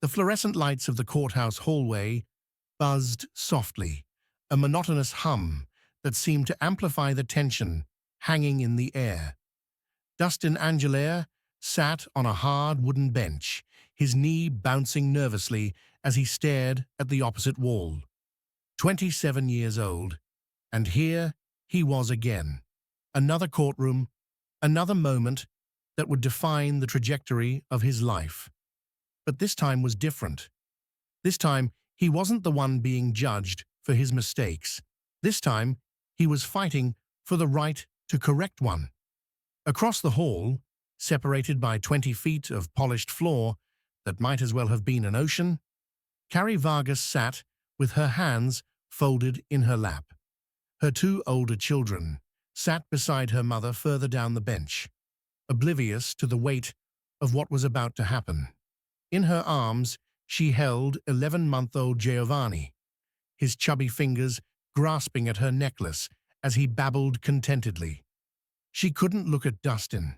The fluorescent lights of the courthouse hallway buzzed softly, a monotonous hum that seemed to amplify the tension hanging in the air. Dustin Angelaire sat on a hard wooden bench, his knee bouncing nervously as he stared at the opposite wall. 27 years old, and here he was again. Another courtroom, another moment that would define the trajectory of his life. But this time was different. This time, he wasn't the one being judged for his mistakes. This time, he was fighting for the right to correct one. Across the hall, separated by 20 feet of polished floor that might as well have been an ocean, Carrie Vargas sat with her hands folded in her lap. Her two older children sat beside her mother further down the bench, oblivious to the weight of what was about to happen. In her arms, she held 11-month-old Giovanni, his chubby fingers grasping at her necklace as he babbled contentedly. She couldn't look at Dustin.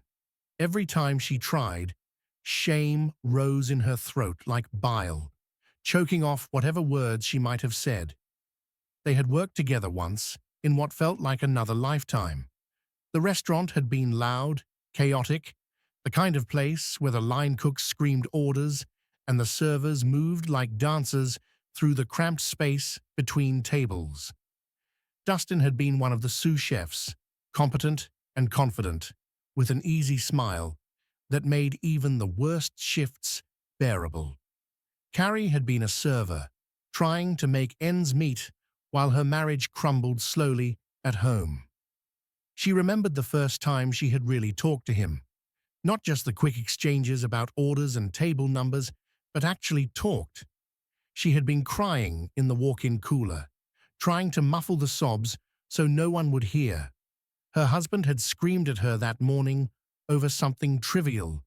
Every time she tried, shame rose in her throat like bile, choking off whatever words she might have said. They had worked together once, in what felt like another lifetime. The restaurant had been loud, chaotic, the kind of place where the line cooks screamed orders and the servers moved like dancers through the cramped space between tables. Dustin had been one of the sous chefs, competent and confident, with an easy smile that made even the worst shifts bearable. Carrie had been a server, trying to make ends meet while her marriage crumbled slowly at home. She remembered the first time she had really talked to him, not just the quick exchanges about orders and table numbers, but actually talked. She had been crying in the walk-in cooler, trying to muffle the sobs so no one would hear. Her husband had screamed at her that morning over something trivial,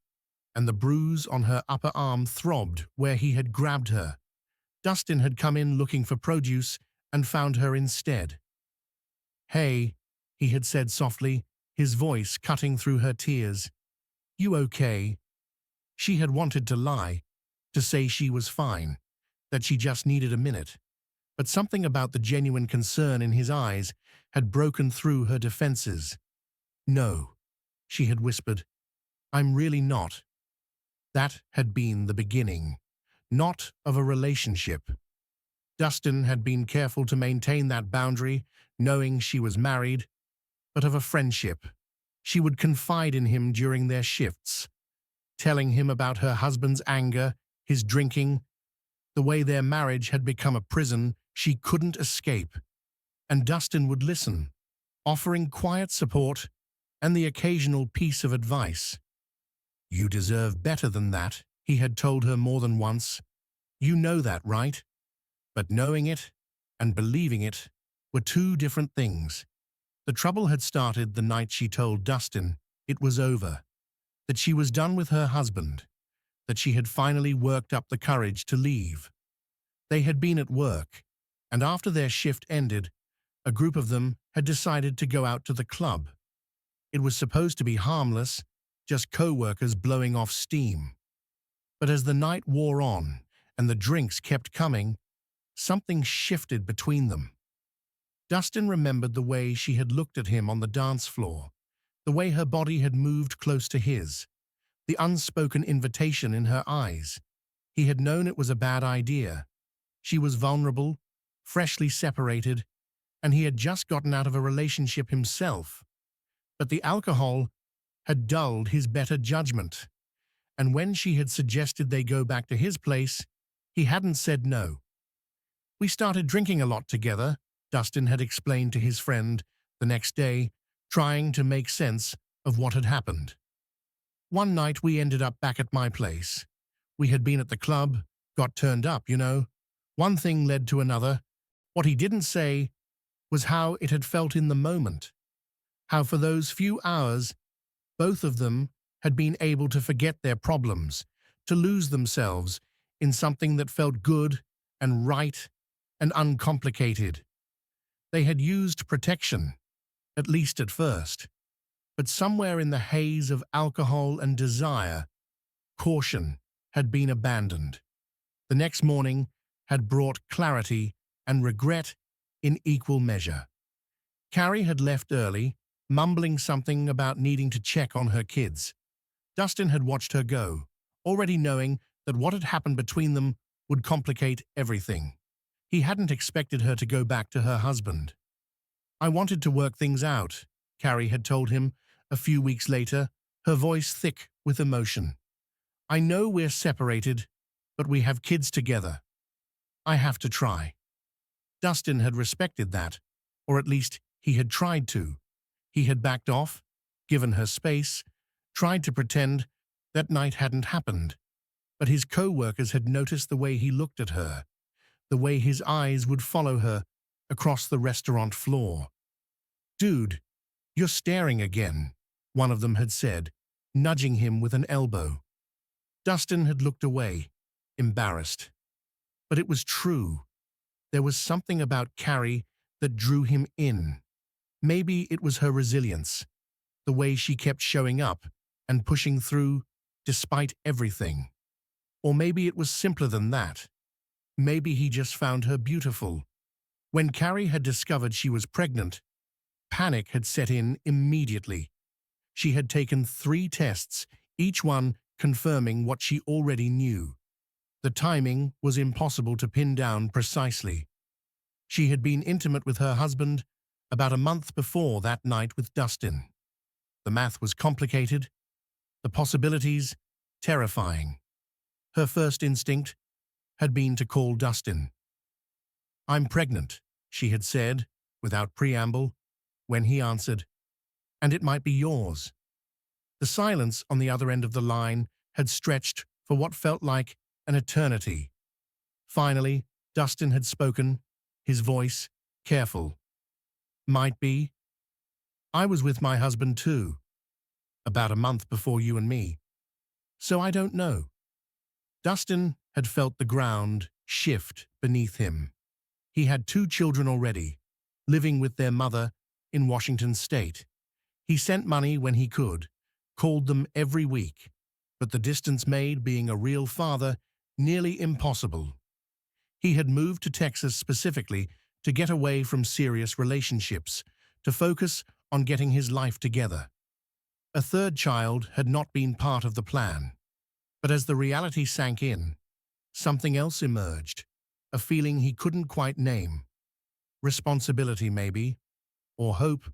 and the bruise on her upper arm throbbed where he had grabbed her. Dustin had come in looking for produce and found her instead. "Hey," he had said softly, his voice cutting through her tears. "You okay?" She had wanted to lie, to say she was fine, that she just needed a minute. But something about the genuine concern in his eyes had broken through her defenses. "No," she had whispered. "I'm really not." That had been the beginning, not of a relationship. Dustin had been careful to maintain that boundary, knowing she was married, but of a friendship. She would confide in him during their shifts, telling him about her husband's anger, his drinking, the way their marriage had become a prison she couldn't escape. And Dustin would listen, offering quiet support and the occasional piece of advice. "You deserve better than that," he had told her more than once. "You know that, right?" But knowing it and believing it were two different things. The trouble had started the night she told Dustin it was over, that she was done with her husband, that she had finally worked up the courage to leave. They had been at work, and after their shift ended, a group of them had decided to go out to the club. It was supposed to be harmless, just co-workers blowing off steam. But as the night wore on and the drinks kept coming, something shifted between them. Dustin remembered the way she had looked at him on the dance floor, the way her body had moved close to his, the unspoken invitation in her eyes. He had known it was a bad idea. She was vulnerable, freshly separated, and he had just gotten out of a relationship himself. But the alcohol had dulled his better judgment, and when she had suggested they go back to his place, he hadn't said no. "We started drinking a lot together," Dustin had explained to his friend the next day, trying to make sense of what had happened. "One night we ended up back at my place. We had been at the club, got turned up, you know. One thing led to another. What he didn't say was how it had felt in the moment. How for those few hours, both of them had been able to forget their problems, to lose themselves in something that felt good and right and uncomplicated. They had used protection, at least at first, but somewhere in the haze of alcohol and desire, caution had been abandoned. The next morning had brought clarity and regret in equal measure. Carrie had left early, mumbling something about needing to check on her kids. Dustin had watched her go, already knowing that what had happened between them would complicate everything. He hadn't expected her to go back to her husband. "I wanted to work things out," Carrie had told him a few weeks later, her voice thick with emotion. "I know we're separated, but we have kids together. I have to try." Dustin had respected that, or at least he had tried to. He had backed off, given her space, tried to pretend that night hadn't happened. But his co-workers had noticed the way he looked at her, the way his eyes would follow her across the restaurant floor. "Dude, you're staring again," one of them had said, nudging him with an elbow. Dustin had looked away, embarrassed. But it was true. There was something about Carrie that drew him in. Maybe it was her resilience, the way she kept showing up and pushing through despite everything. Or maybe it was simpler than that. Maybe he just found her beautiful. When Carrie had discovered she was pregnant, panic had set in immediately. She had taken 3 tests, each one confirming what she already knew. The timing was impossible to pin down precisely. She had been intimate with her husband about a month before that night with Dustin. The math was complicated, the possibilities terrifying. Her first instinct had been to call Dustin. "I'm pregnant," she had said, without preamble, when he answered, "And it might be yours." The silence on the other end of the line had stretched for what felt like an eternity. Finally, Dustin had spoken, his voice careful. "Might be. I was with my husband too, about a month before you and me. So I don't know." Dustin had felt the ground shift beneath him. He had 2 children already, living with their mother in Washington state. He sent money when he could, called them every week, but the distance made being a real father nearly impossible. He had moved to Texas specifically to get away from serious relationships, to focus on getting his life together. A 3rd child had not been part of the plan. But as the reality sank in, something else emerged, a feeling he couldn't quite name. Responsibility, maybe, or hope.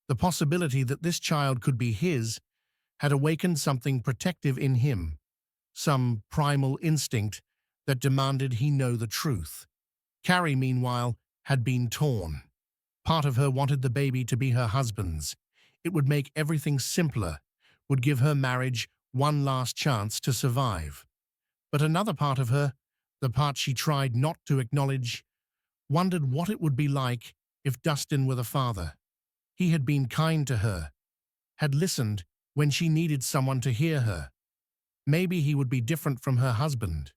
The possibility that this child could be his had awakened something protective in him, some primal instinct that demanded he know the truth. Carrie, meanwhile, had been torn. Part of her wanted the baby to be her husband's. It would make everything simpler, would give her marriage one last chance to survive. But another part of her, the part she tried not to acknowledge, wondered what it would be like if Dustin were the father. He had been kind to her, had listened when she needed someone to hear her. Maybe he would be different from her husband.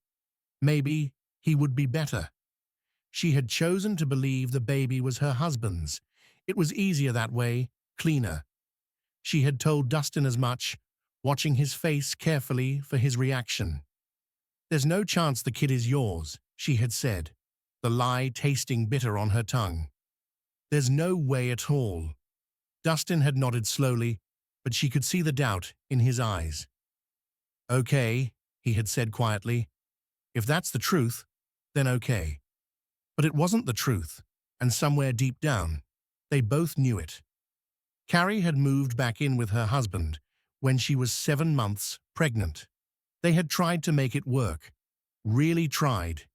Maybe he would be better. She had chosen to believe the baby was her husband's. It was easier that way, cleaner. She had told Dustin as much, watching his face carefully for his reaction. "There's no chance the kid is yours," she had said, the lie tasting bitter on her tongue. "There's no way at all." Dustin had nodded slowly, but she could see the doubt in his eyes. "Okay," he had said quietly. "If that's the truth, then okay." But it wasn't the truth, and somewhere deep down, they both knew it. Carrie had moved back in with her husband when she was 7 months pregnant. They had tried to make it work, really tried.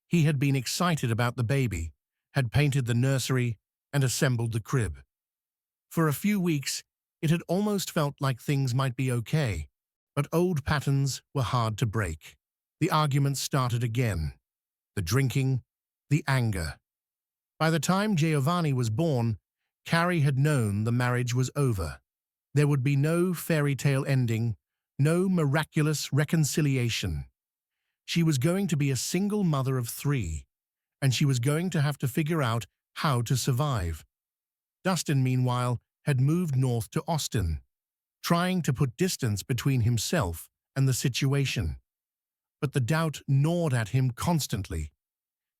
He had been excited about the baby, had painted the nursery and assembled the crib. For a few weeks, it had almost felt like things might be okay, but old patterns were hard to break. The arguments started again. The drinking, the anger. By the time Giovanni was born, Carrie had known the marriage was over. There would be no fairy tale ending, no miraculous reconciliation. She was going to be a single mother of 3, and she was going to have to figure out how to survive. Dustin, meanwhile, had moved north to Austin, trying to put distance between himself and the situation. but the doubt gnawed at him constantly.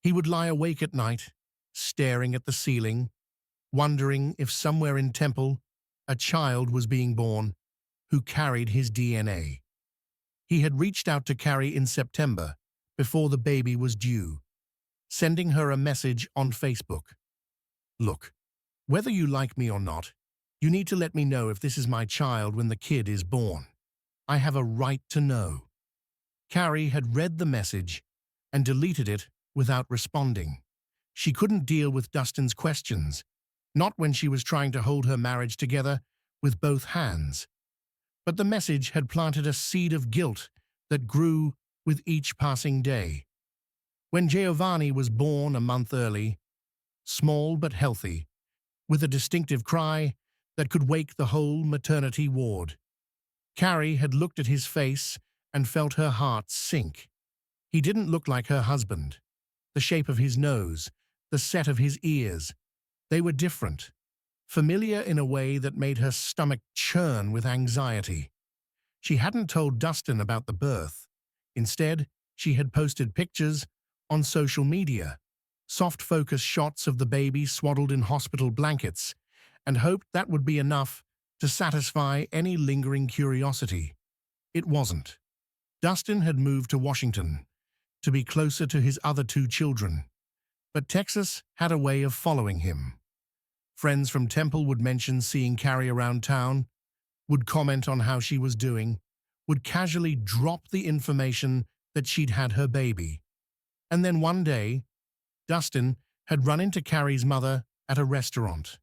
He would lie awake at night, staring at the ceiling, wondering if somewhere in Temple a child was being born who carried his DNA. He had reached out to Carrie in September, before the baby was due, sending her a message on Facebook. "Look, whether you like me or not, you need to let me know if this is my child when the kid is born. I have a right to know." Carrie had read the message and deleted it without responding. She couldn't deal with Dustin's questions, not when she was trying to hold her marriage together with both hands. But the message had planted a seed of guilt that grew with each passing day. When Giovanni was born a month early, small but healthy, with a distinctive cry that could wake the whole maternity ward, Carrie had looked at his face and felt her heart sink. He didn't look like her husband. The shape of his nose, the set of his ears, they were different, familiar in a way that made her stomach churn with anxiety. She hadn't told Dustin about the birth. Instead, she had posted pictures on social media, soft focus shots of the baby swaddled in hospital blankets, and hoped that would be enough to satisfy any lingering curiosity. It wasn't. Dustin had moved to Washington to be closer to his other two children, but Texas had a way of following him. Friends from Temple would mention seeing Carrie around town, would comment on how she was doing, would casually drop the information that she'd had her baby. And then one day, Dustin had run into Carrie's mother at a restaurant.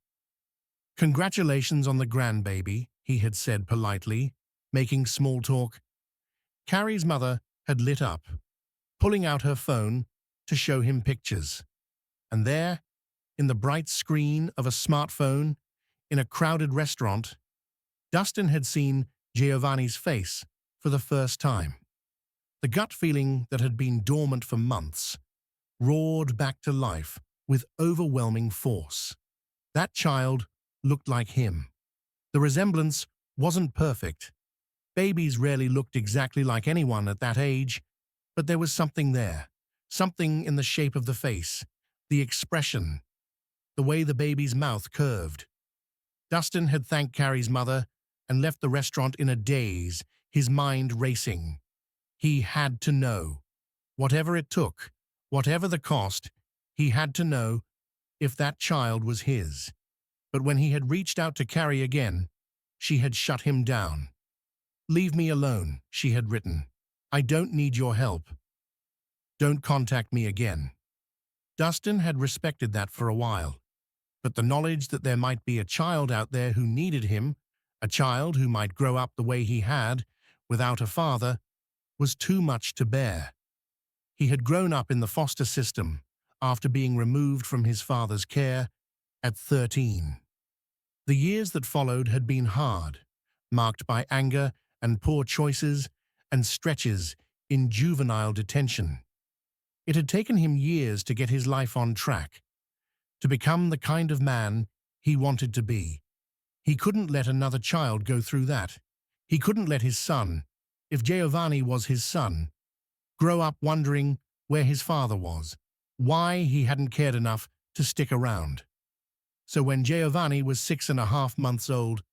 "Congratulations on the grandbaby," he had said politely, making small talk. Carrie's mother had lit up, pulling out her phone to show him pictures. And there, in the bright screen of a smartphone, in a crowded restaurant, Dustin had seen Giovanni's face for the first time. The gut feeling that had been dormant for months roared back to life with overwhelming force. That child looked like him. The resemblance wasn't perfect. Babies rarely looked exactly like anyone at that age, but there was something there, something in the shape of the face, the expression, the way the baby's mouth curved. Dustin had thanked Carrie's mother and left the restaurant in a daze, his mind racing. He had to know. Whatever it took, whatever the cost, he had to know if that child was his. But when he had reached out to Carrie again, she had shut him down. "Leave me alone," she had written. "I don't need your help. Don't contact me again." Dustin had respected that for a while, but the knowledge that there might be a child out there who needed him, a child who might grow up the way he had, without a father, was too much to bear. He had grown up in the foster system after being removed from his father's care at 13. The years that followed had been hard, marked by anger and poor choices and stretches in juvenile detention. It had taken him years to get his life on track, to become the kind of man he wanted to be. He couldn't let another child go through that. He couldn't let his son, if Giovanni was his son, grow up wondering where his father was, why he hadn't cared enough to stick around. So when Giovanni was 6.5 months old,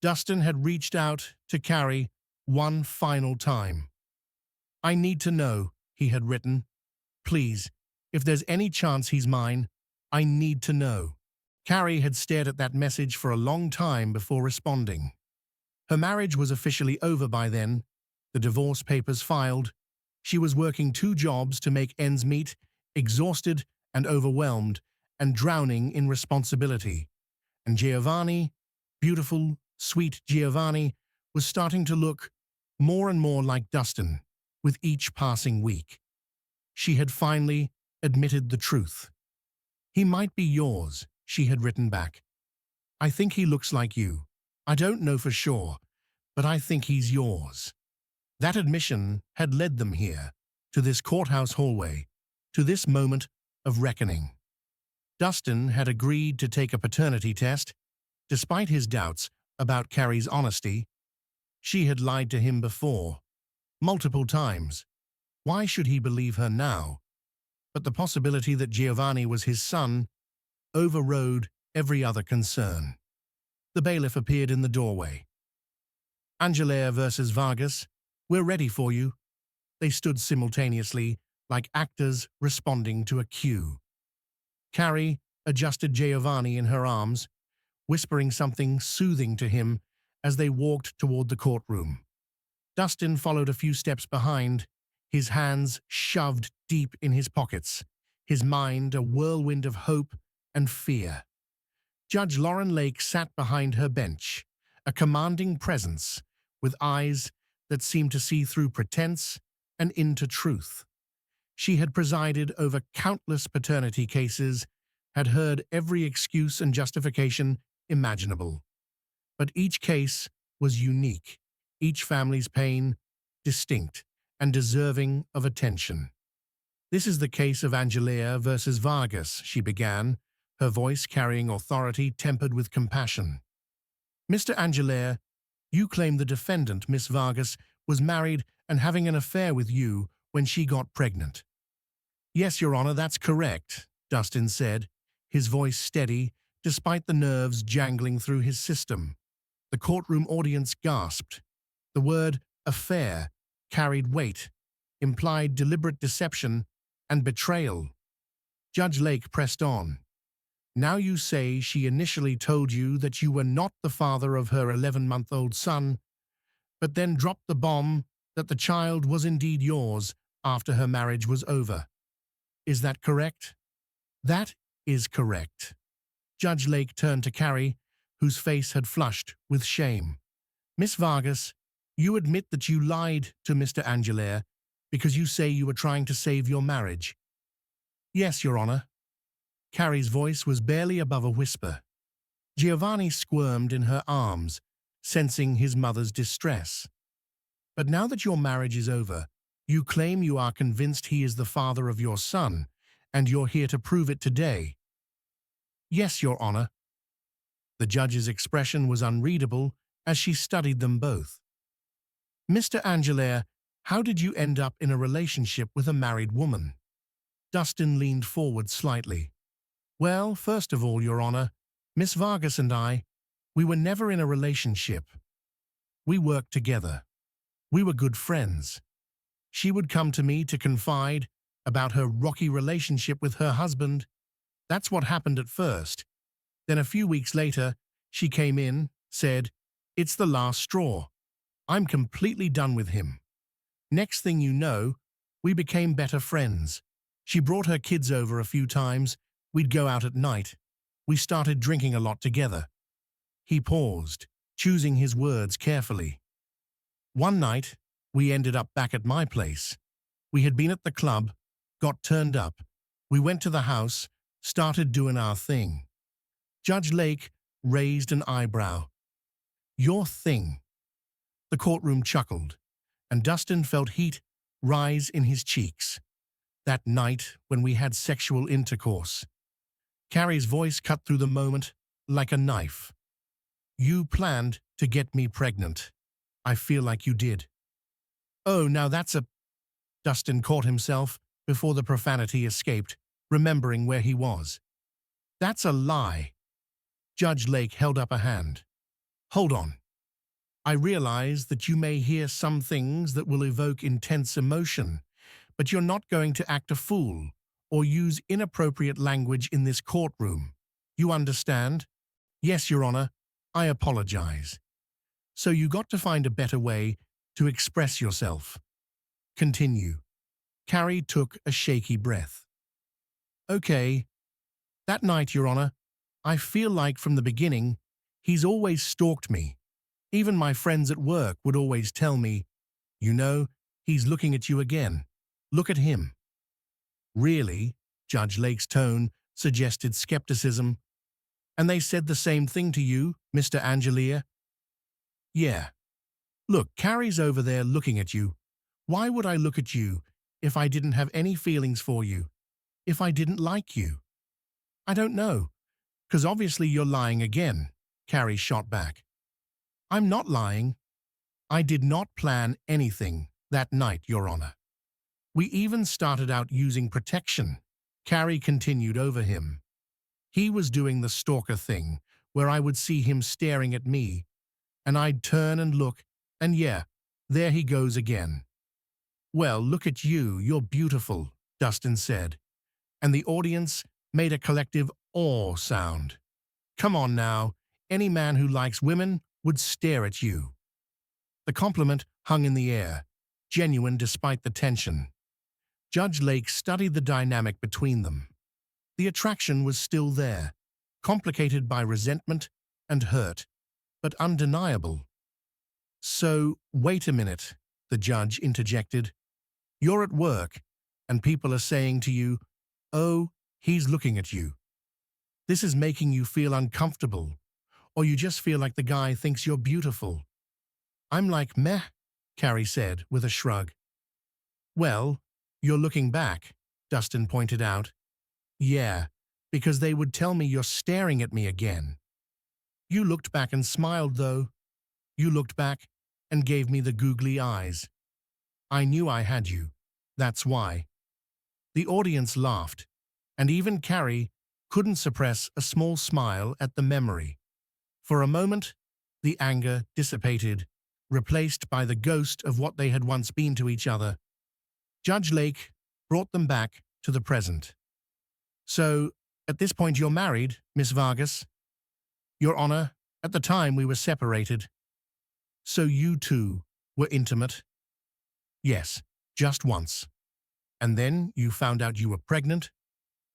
Dustin had reached out to Carrie one final time. "I need to know," he had written. "Please, if there's any chance he's mine, I need to know." Carrie had stared at that message for a long time before responding. Her marriage was officially over by then, the divorce papers filed. She was working 2 jobs to make ends meet, exhausted and overwhelmed, and drowning in responsibility. And Giovanni, beautiful, sweet Giovanni, was starting to look more and more like Dustin with each passing week. She had finally admitted the truth. "He might be yours," she had written back. "I think he looks like you. I don't know for sure, but I think he's yours." That admission had led them here, to this courthouse hallway, to this moment of reckoning. Dustin had agreed to take a paternity test, despite his doubts about Carrie's honesty. She had lied to him before, multiple times, Why should he believe her now? But the possibility that Giovanni was his son overrode every other concern. The bailiff appeared in the doorway. Angelea versus Vargas, we're ready for you. They stood simultaneously, like actors responding to a cue. Carrie adjusted Giovanni in her arms, whispering something soothing to him as they walked toward the courtroom. Dustin followed a few steps behind, his hands shoved deep in his pockets, his mind a whirlwind of hope and fear. Judge Lauren Lake sat behind her bench, a commanding presence, with eyes that seemed to see through pretense and into truth. She had presided over countless paternity cases, had heard every excuse and justification imaginable. But each case was unique, each family's pain distinct and deserving of attention. This is the case of Angelea versus Vargas, she began, her voice carrying authority tempered with compassion. Mr. Angelea, you claim the defendant, Miss Vargas, was married and having an affair with you when she got pregnant. Yes, Your Honor, that's correct, Dustin said, his voice steady despite the nerves jangling through his system. The courtroom audience gasped. The word affair carried weight, implied deliberate deception and betrayal. Judge Lake pressed on. Now you say she initially told you that you were not the father of her 11-month-old son, but then dropped the bomb that the child was indeed yours after her marriage was over. Is that correct? That is correct. Judge Lake turned to Carrie, whose face had flushed with shame. Miss Vargas, you admit that you lied to Mr. Angelea because you say you were trying to save your marriage. Yes, Your Honor. Carrie's voice was barely above a whisper. Giovanni squirmed in her arms, sensing his mother's distress. But now that your marriage is over, you claim you are convinced he is the father of your son, and you're here to prove it today. Yes, Your Honor. The judge's expression was unreadable as she studied them both. Mr. Angelea, how did you end up in a relationship with a married woman? Dustin leaned forward slightly. Well, first of all, Your Honor, Miss Vargas and I, we were never in a relationship. We worked together. We were good friends. She would come to me to confide about her rocky relationship with her husband. That's what happened at first. Then a few weeks later, she came in, said, "It's the last straw. I'm completely done with him." Next thing you know, we became better friends. She brought her kids over a few times. We'd go out at night. We started drinking a lot together. He paused, choosing his words carefully. One night, we ended up back at my place. We had been at the club, got turned up. We went to the house, started doing our thing. Judge Lake raised an eyebrow. Your thing. The courtroom chuckled, and Dustin felt heat rise in his cheeks. That night when we had sexual intercourse. Carrie's voice cut through the moment like a knife. You planned to get me pregnant. I feel like you did. Oh, now that's a... Dustin caught himself before the profanity escaped, remembering where he was. That's a lie. Judge Lake held up a hand. Hold on. I realize that you may hear some things that will evoke intense emotion, but you're not going to act a fool or use inappropriate language in this courtroom. You understand? Yes, Your Honor. I apologize. So you got to find a better way to express yourself. Continue. Carrie took a shaky breath. Okay. That night, Your Honor, I feel like from the beginning, he's always stalked me. Even my friends at work would always tell me, you know, he's looking at you again. Look at him. Really? Judge Lake's tone suggested skepticism. And they said the same thing to you, Mr. Angelea? Yeah. Look, Carrie's over there looking at you. Why would I look at you if I didn't have any feelings for you? If I didn't like you? I don't know. 'Cause obviously you're lying again, Carrie shot back. I'm not lying. I did not plan anything that night, Your Honor. We even started out using protection. Carrie continued over him. He was doing the stalker thing, where I would see him staring at me, and I'd turn and look, and yeah, there he goes again. Well, look at you, you're beautiful, Dustin said, and the audience made a collective awe sound. Come on now, any man who likes women would stare at you. The compliment hung in the air, genuine despite the tension. Judge Lake studied the dynamic between them. The attraction was still there, complicated by resentment and hurt, but undeniable. So, wait a minute, the judge interjected. You're at work, and people are saying to you, oh, he's looking at you. This is making you feel uncomfortable, or you just feel like the guy thinks you're beautiful. I'm like, meh, Carrie said with a shrug. Well, you're looking back, Dustin pointed out. Yeah, because they would tell me you're staring at me again. You looked back and smiled, though. You looked back and gave me the googly eyes. I knew I had you. That's why. The audience laughed, and even Carrie couldn't suppress a small smile at the memory. For a moment, the anger dissipated, replaced by the ghost of what they had once been to each other. Judge Lake brought them back to the present. So, at this point you're married, Miss Vargas? Your Honor, at the time we were separated. So you two were intimate? Yes, just once. And then you found out you were pregnant?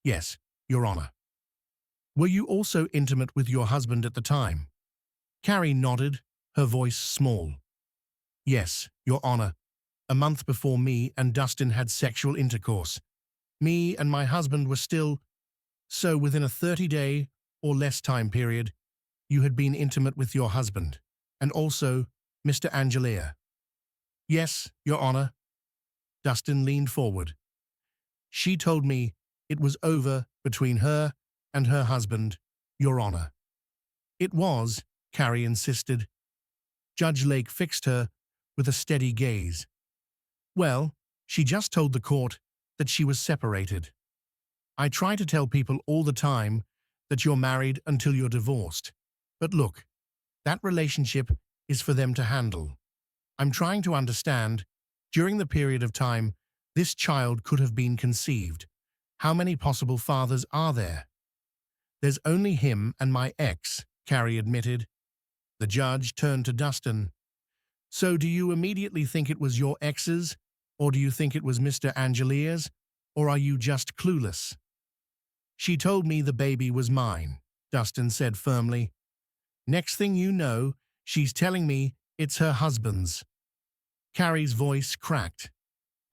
Yes, Your Honor. Were you also intimate with your husband at the time? Carrie nodded, her voice small. Yes, Your Honor. A month before me and Dustin had sexual intercourse. Me and my husband were still, so within a 30-day or less time period, you had been intimate with your husband, and also Mr. Angelier. Yes, Your Honor. Dustin leaned forward. She told me it was over between her and her husband, Your Honor. It was, Carrie insisted. Judge Lake fixed her with a steady gaze. Well, she just told the court that she was separated. I try to tell people all the time that you're married until you're divorced. But look, that relationship is for them to handle. I'm trying to understand, during the period of time this child could have been conceived, how many possible fathers are there? There's only him and my ex, Carrie admitted. The judge turned to Dustin. So do you immediately think it was your ex's, or do you think it was Mr. Angelier's, or are you just clueless? She told me the baby was mine, Dustin said firmly. Next thing you know, she's telling me it's her husband's. Carrie's voice cracked.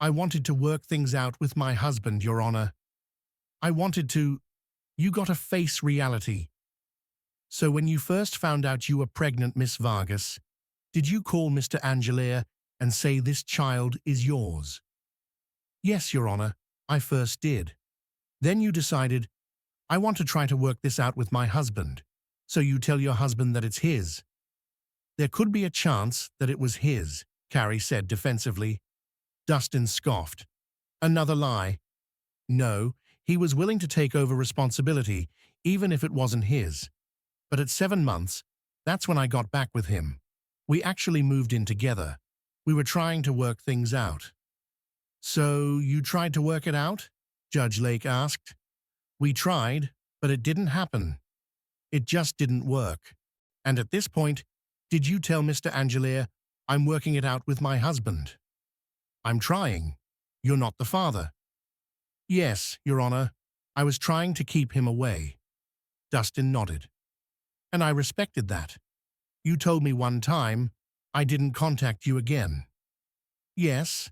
I wanted to work things out with my husband, Your Honor. I wanted to. You got to face reality. So when you first found out you were pregnant, Miss Vargas, did you call Mr. Angelier and say this child is yours? Yes, Your Honor, I first did. Then you decided, I want to try to work this out with my husband. So you tell your husband that it's his. There could be a chance that it was his, Carrie said defensively. Dustin scoffed. Another lie. No, he was willing to take over responsibility, even if it wasn't his. But at 7 months, that's when I got back with him. We actually moved in together. We were trying to work things out. So you tried to work it out? Judge Lake asked. We tried, but it didn't happen. It just didn't work. And at this point, did you tell Mr. Angelier, I'm working it out with my husband? I'm trying. You're not the father. Yes, Your Honor. I was trying to keep him away. Dustin nodded. And I respected that. You told me one time I didn't contact you again. Yes,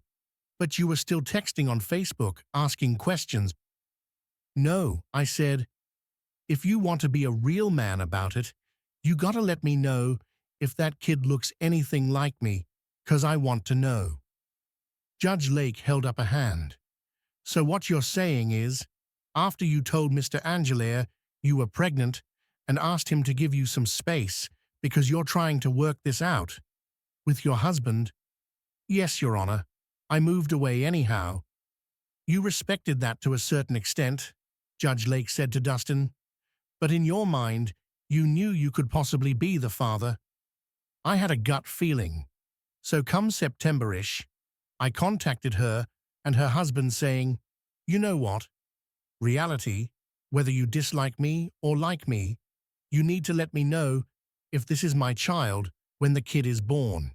but you were still texting on Facebook, asking questions. No, I said, if you want to be a real man about it, you gotta let me know if that kid looks anything like me, 'cause I want to know. Judge Lake held up a hand. So what you're saying is, after you told Mr. Angelier you were pregnant and asked him to give you some space because you're trying to work this out with your husband? Yes, Your Honor. I moved away anyhow, You respected that to a certain extent, Judge Lake said to Dustin, but in your mind, you knew you could possibly be the father. I had a gut feeling. So come September-ish, I contacted her and her husband saying, you know what? Reality, whether you dislike me or like me, you need to let me know if this is my child when the kid is born.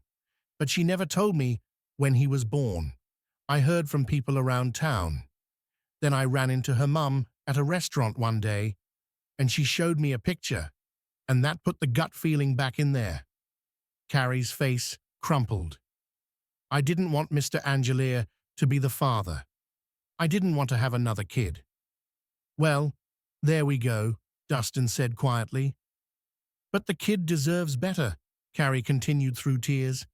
But she never told me when he was born. I heard from people around town. Then I ran into her mum at a restaurant one day, and she showed me a picture, and that put the gut feeling back in there. Carrie's face crumpled. I didn't want Mr. Angelier to be the father. I didn't want to have another kid. Well, there we go, Dustin said quietly. But the kid deserves better, Carrie continued through tears.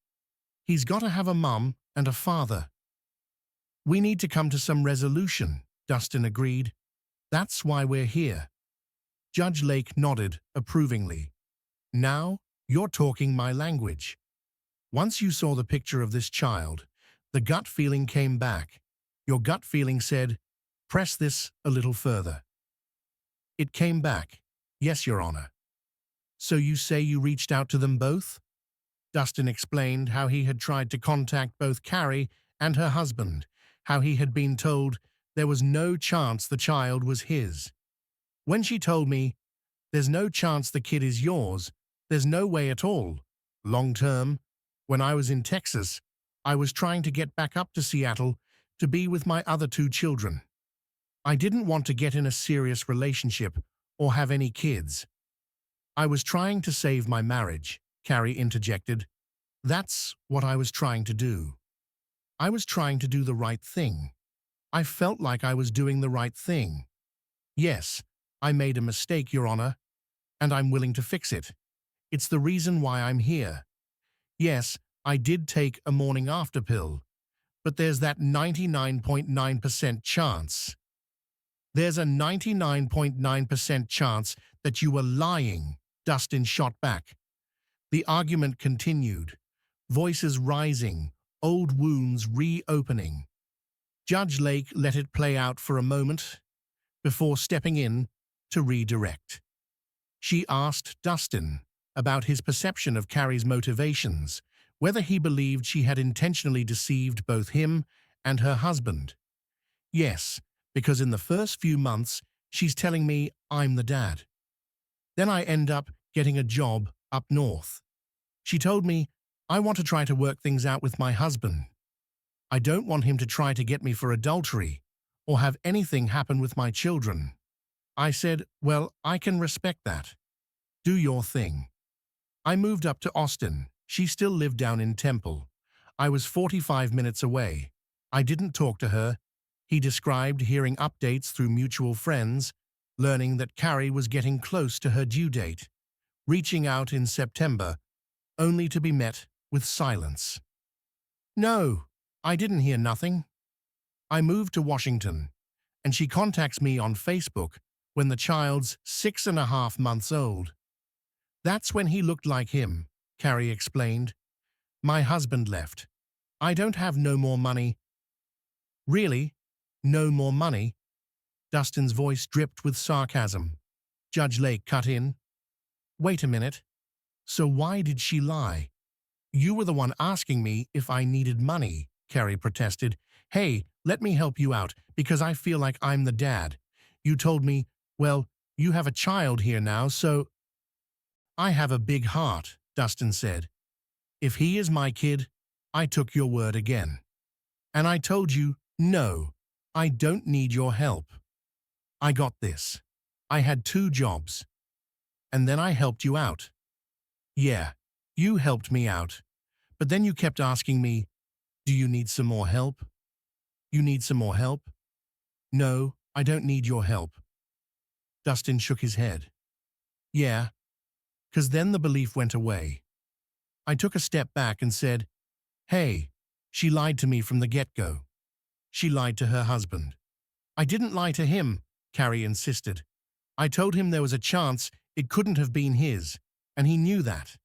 He's got to have a mum and a father. We need to come to some resolution, Dustin agreed. That's why we're here. Judge Lake nodded approvingly. Now, you're talking my language. Once you saw the picture of this child, the gut feeling came back. Your gut feeling said, press this a little further. It came back. Yes, Your Honor. So you say you reached out to them both? Dustin explained how he had tried to contact both Carrie and her husband, how he had been told there was no chance the child was his. When she told me, there's no chance the kid is yours, there's no way at all. Long term, when I was in Texas, I was trying to get back up to Seattle to be with my other two children. I didn't want to get in a serious relationship or have any kids. I was trying to save my marriage, Carrie interjected. That's what I was trying to do. I was trying to do the right thing. I felt like I was doing the right thing. Yes, I made a mistake, Your Honor, and I'm willing to fix it. It's the reason why I'm here. Yes, I did take a morning after pill, but there's that 99.9% chance. There's a 99.9% chance that you were lying, Dustin shot back. The argument continued, voices rising, old wounds reopening. Judge Lake let it play out for a moment before stepping in to redirect. She asked Dustin about his perception of Carrie's motivations, whether he believed she had intentionally deceived both him and her husband. Yes, because in the first few months, she's telling me I'm the dad. Then I end up getting a job up north. She told me, I want to try to work things out with my husband. I don't want him to try to get me for adultery or have anything happen with my children. I said, well, I can respect that. Do your thing. I moved up to Austin. She still lived down in Temple. I was 45 minutes away. I didn't talk to her. He described hearing updates through mutual friends, learning that Carrie was getting close to her due date, reaching out in September, only to be met with silence. No, I didn't hear nothing. I moved to Washington, and she contacts me on Facebook when the child's 6.5 months old. That's when he looked like him, Carrie explained. My husband left. I don't have no more money. Really? No more money? Dustin's voice dripped with sarcasm. Judge Lake cut in. Wait a minute. So why did she lie? You were the one asking me if I needed money, Carrie protested. Hey, let me help you out because I feel like I'm the dad. You told me, well, you have a child here now, so… I have a big heart, Dustin said. If he is my kid, I took your word again. And I told you, no, I don't need your help. I got this. I had 2 jobs. And then I helped you out. Yeah, you helped me out. But then you kept asking me, do you need some more help? You need some more help? No, I don't need your help. Dustin shook his head. Yeah, 'cause then the belief went away. I took a step back and said, hey, she lied to me from the get-go. She lied to her husband. I didn't lie to him, Carrie insisted. I told him there was a chance it couldn't have been his, and he knew that.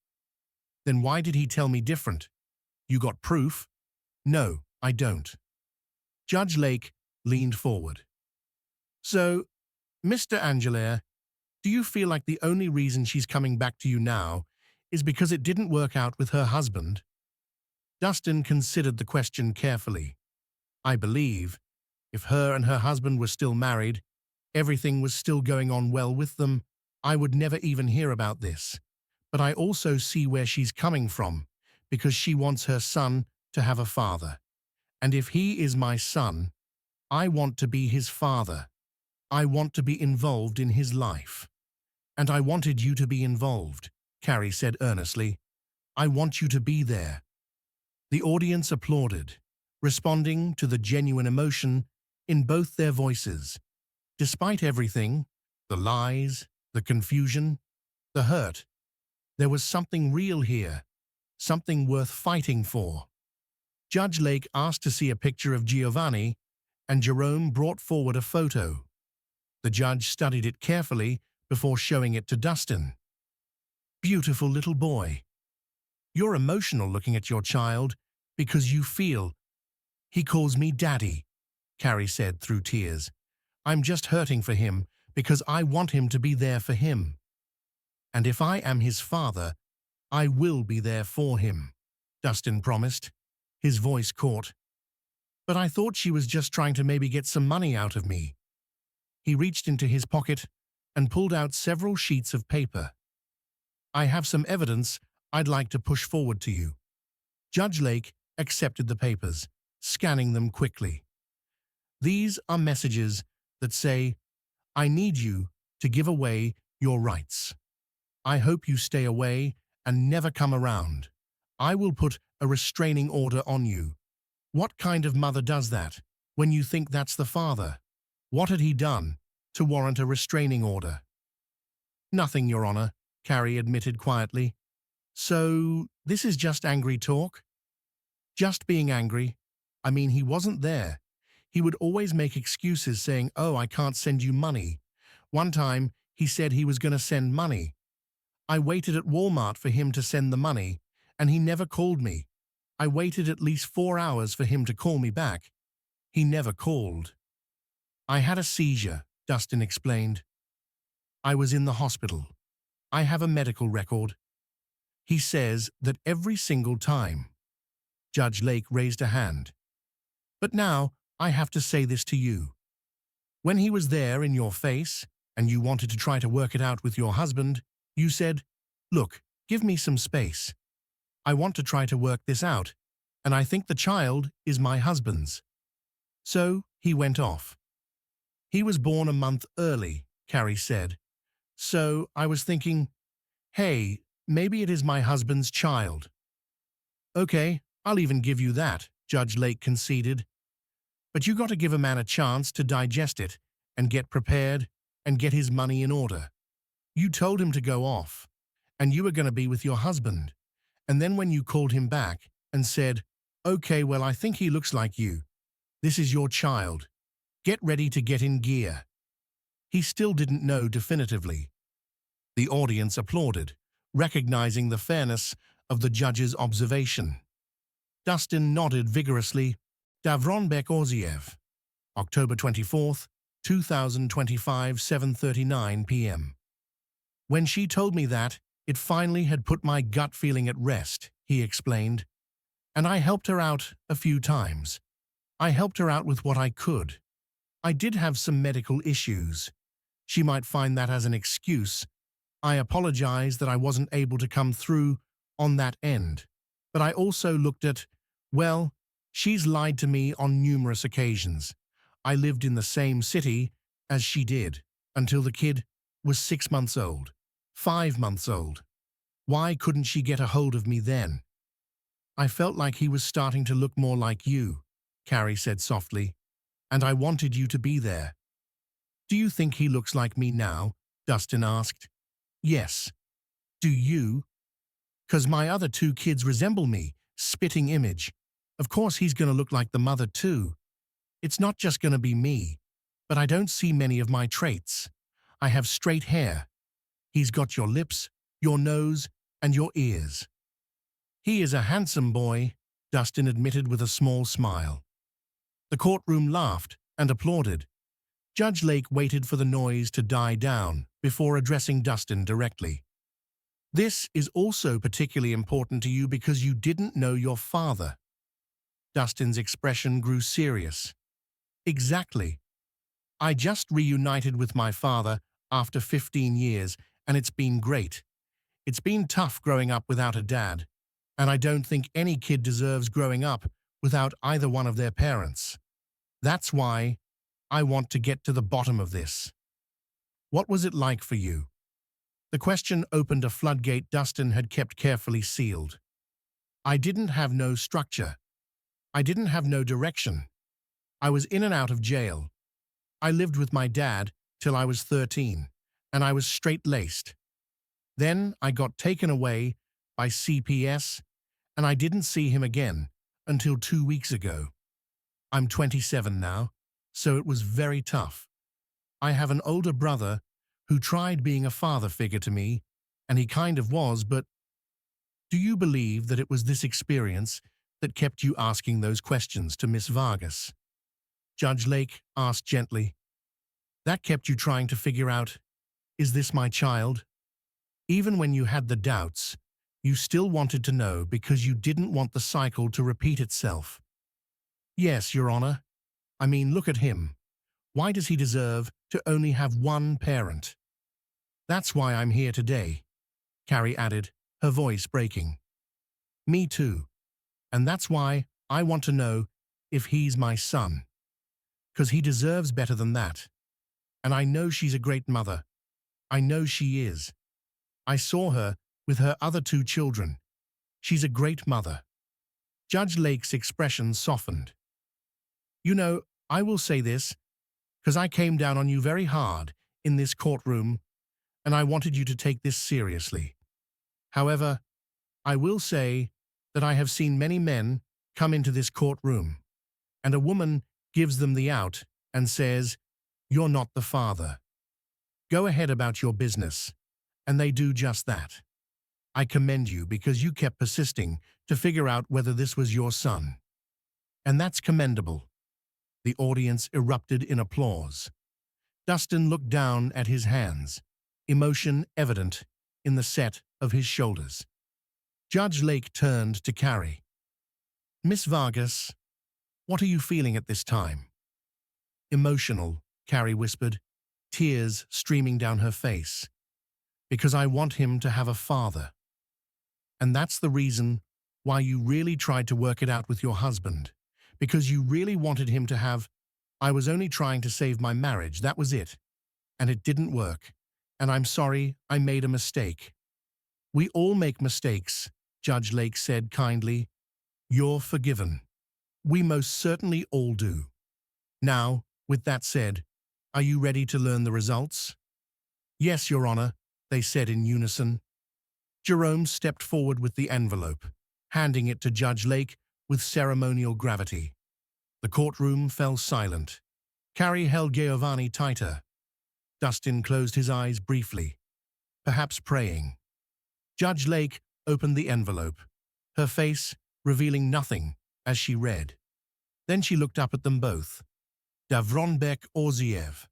Then why did he tell me different? You got proof? No, I don't. Judge Lake leaned forward. So, Mr. Angelaire, do you feel like the only reason she's coming back to you now is because it didn't work out with her husband? Dustin considered the question carefully. I believe, if her and her husband were still married, everything was still going on well with them, I would never even hear about this. But I also see where she's coming from, because she wants her son to have a father. And if he is my son, I want to be his father. I want to be involved in his life. And I wanted you to be involved, Carrie said earnestly. I want you to be there. The audience applauded, responding to the genuine emotion in both their voices. Despite everything, the lies, the confusion, the hurt, there was something real here, something worth fighting for. Judge Lake asked to see a picture of Giovanni, and Jerome brought forward a photo. The judge studied it carefully before showing it to Dustin. Beautiful little boy. You're emotional looking at your child because you feel. He calls me Daddy, Carrie said through tears. I'm just hurting for him because I want him to be there for him. And if I am his father, I will be there for him, Dustin promised, his voice caught. But I thought she was just trying to maybe get some money out of me. He reached into his pocket and pulled out several sheets of paper. I have some evidence I'd like to push forward to you. Judge Lake accepted the papers, scanning them quickly. These are messages that say, I need you to give away your rights. I hope you stay away and never come around. I will put a restraining order on you. What kind of mother does that when you think that's the father? What had he done to warrant a restraining order? Nothing, Your Honor, Carrie admitted quietly. So, this is just angry talk? Just being angry. I mean, he wasn't there. He would always make excuses saying, oh, I can't send you money. One time, he said he was going to send money. I waited at Walmart for him to send the money, and he never called me. I waited at least 4 hours for him to call me back. He never called. I had a seizure, Dustin explained. I was in the hospital. I have a medical record. He says that every single time. Judge Lake raised a hand. But now, I have to say this to you. When he was there in your face, and you wanted to try to work it out with your husband, you said, look, give me some space. I want to try to work this out, and I think the child is my husband's. So, he went off. He was born a month early, Carrie said. So, I was thinking, hey, maybe it is my husband's child. Okay, I'll even give you that, Judge Lake conceded. But you got to give a man a chance to digest it and get prepared and get his money in order. You told him to go off, and you were going to be with your husband. And then when you called him back and said, okay, well, I think he looks like you. This is your child. Get ready to get in gear. He still didn't know definitively. The audience applauded, recognizing the fairness of the judge's observation. Dustin nodded vigorously. Davronbek Orziev, October 24th, 2025, 7:39 p.m. When she told me that, it finally had put my gut feeling at rest, he explained. And I helped her out a few times. I helped her out with what I could. I did have some medical issues. She might find that as an excuse. I apologize that I wasn't able to come through on that end. But I also looked at, well, she's lied to me on numerous occasions. I lived in the same city as she did until the kid was 6 months old, 5 months old. Why couldn't she get a hold of me then? I felt like he was starting to look more like you, Carrie said softly, and I wanted you to be there. Do you think he looks like me now? Dustin asked. Yes. Do you? 'Cause my other 2 kids resemble me, spitting image. Of course he's going to look like the mother too. It's not just going to be me, but I don't see many of my traits. I have straight hair. He's got your lips, your nose, and your ears. He is a handsome boy, Dustin admitted with a small smile. The courtroom laughed and applauded. Judge Lake waited for the noise to die down before addressing Dustin directly. This is also particularly important to you because you didn't know your father. Dustin's expression grew serious. Exactly. I just reunited with my father after 15 years, and it's been great. It's been tough growing up without a dad, and I don't think any kid deserves growing up without either one of their parents. That's why I want to get to the bottom of this. What was it like for you? The question opened a floodgate Dustin had kept carefully sealed. I didn't have no structure. I didn't have no direction. I was in and out of jail. I lived with my dad till I was 13, and I was straight-laced. Then I got taken away by CPS, and I didn't see him again until 2 weeks ago. I'm 27 now, so it was very tough. I have an older brother who tried being a father figure to me, and he kind of was, but do you believe that it was this experience that kept you asking those questions to Miss Vargas? Judge Lake asked gently. That kept you trying to figure out, is this my child? Even when you had the doubts, you still wanted to know because you didn't want the cycle to repeat itself. Yes, Your Honor. I mean, look at him. Why does he deserve to only have one parent? That's why I'm here today, Carrie added, her voice breaking. Me too. And that's why I want to know if he's my son. 'Cause he deserves better than that. And I know she's a great mother. I know she is. I saw her with her other 2 children. She's a great mother. Judge Lake's expression softened. You know, I will say this, 'cause I came down on you very hard in this courtroom, and I wanted you to take this seriously. However, I will say that I have seen many men come into this courtroom, and a woman gives them the out and says, "You're not the father. Go ahead about your business," and they do just that. I commend you because you kept persisting to figure out whether this was your son. And that's commendable. The audience erupted in applause. Dustin looked down at his hands, emotion evident in the set of his shoulders. Judge Lake turned to Carrie. Miss Vargas, what are you feeling at this time? Emotional, Carrie whispered, tears streaming down her face. Because I want him to have a father. And that's the reason why you really tried to work it out with your husband. Because you really wanted him to have, I was only trying to save my marriage, that was it. And it didn't work. And I'm sorry, I made a mistake. We all make mistakes, Judge Lake said kindly. You're forgiven. We most certainly all do. Now, with that said, are you ready to learn the results? Yes, Your Honor, they said in unison. Jerome stepped forward with the envelope, handing it to Judge Lake with ceremonial gravity. The courtroom fell silent. Carrie held Giovanni tighter. Dustin closed his eyes briefly, perhaps praying. Judge Lake opened the envelope, her face revealing nothing as she read. Then she looked up at them both. Davronbek Orziev,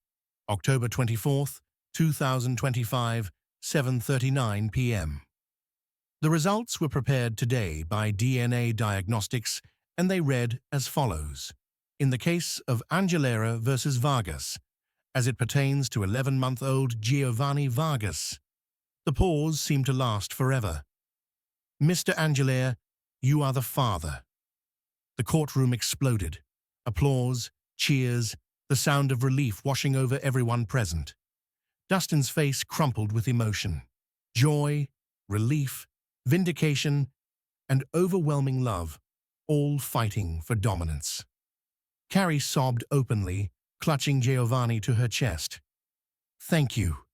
October 24th, 2025, 7:39 p.m. The results were prepared today by DNA Diagnostics, and they read as follows. In the case of Angelera versus Vargas, as it pertains to 11-month-old Giovanni Vargas, the pause seemed to last forever. Mr. Angelera, you are the father. The courtroom exploded. Applause, cheers, the sound of relief washing over everyone present. Dustin's face crumpled with emotion. Joy, relief, vindication, and overwhelming love, all fighting for dominance. Carrie sobbed openly, clutching Giovanni to her chest. Thank you.